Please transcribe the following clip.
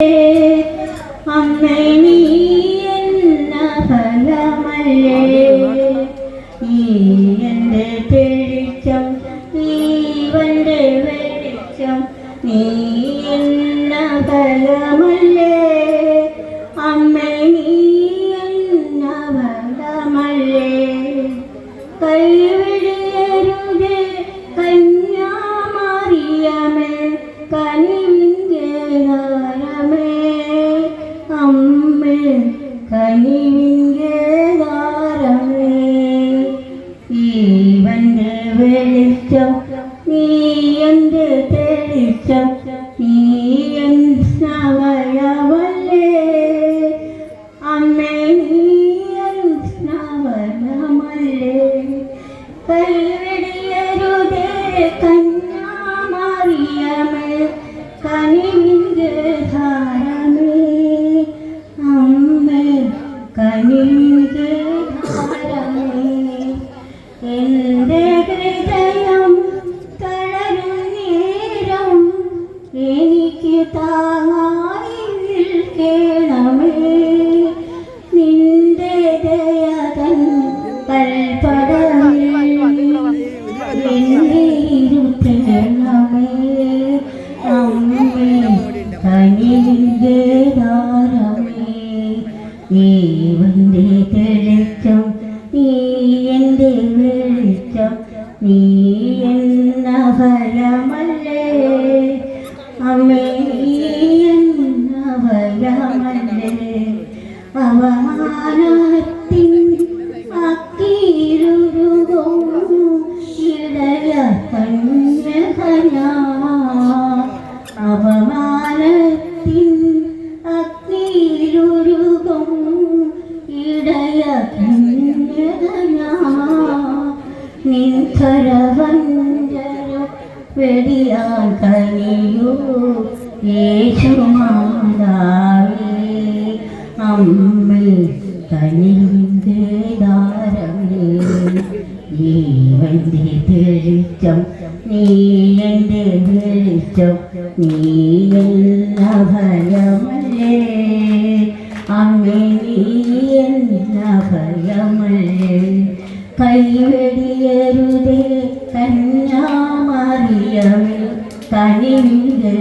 അമ്മേ നീ എന്ന ഫലമല്ലേ, നീ എൻ്റെ തെളിച്ചം, ജീവന്റെ വെളിച്ചം, നീ എന്ന ഫലമല്ലേ. അമ്മേ നീ എന്ന ഫലമല്ലേ. കൈവിടരുതേ കന്യാമറിയമേ, കനിവിൻ്റെ താരമേ. അമ്മേ കനിവിൻ്റെ താരമേ, ജീവന്റെ വെളിച്ചം, നീ എൻ്റെ തെളിച്ചം, നീ എൻ സ്നവയമല്ലേ. അമ്മേ നീ എൻ സ്നവയമല്ലേ. കൈവിടരുതേ കന്യാമറിയമേ, കനിവിൻ്റെ താരമേ. അമ്മേ കനിവിൻ്റെ താരമേ. എൻ്റെ ഹൃദയം തളരും നേരം എനിക്ക് താങ്ങായി നിൽക്കണമേ. നിന്റെ ദയതൻ കൽപ്പടമേ എന്നെ ഇരുത്തണമേ. അമ്മേ കനിവിൻ്റെ താരമേ, ജീവന്റെ തെളിച്ചം, നീ എൻ്റെ വെളിച്ചം, നീ എന്ന ഫലമല്ലേ. അമ്മേ നീ എന്ന ഫലമല്ലേ. അവമാനത്തിൻ അക്കീരുരുകും ഇടയ കന്യകനാ. അവമാനത്തിൻ അഗ്നിയിലുരുകും ഇടയ കന്യകനാ. നിൻകരവഞ്ചരം വെടിയാൻ കനിയൂ യേശുമാതാവേ. അമ്മേ കനിവിൻ്റെ താരമേ, ജീവന്റെ തെളിച്ചം, നീ എൻ്റെ വെളിച്ചം, നീ എന്ന ഫലമല്ലേ. അമ്മേ നീ എന്ന ഫലമല്ലേ. കൈവെടിയരുതേ കന്യാമറിയമേ, കനിവിൻ്റെ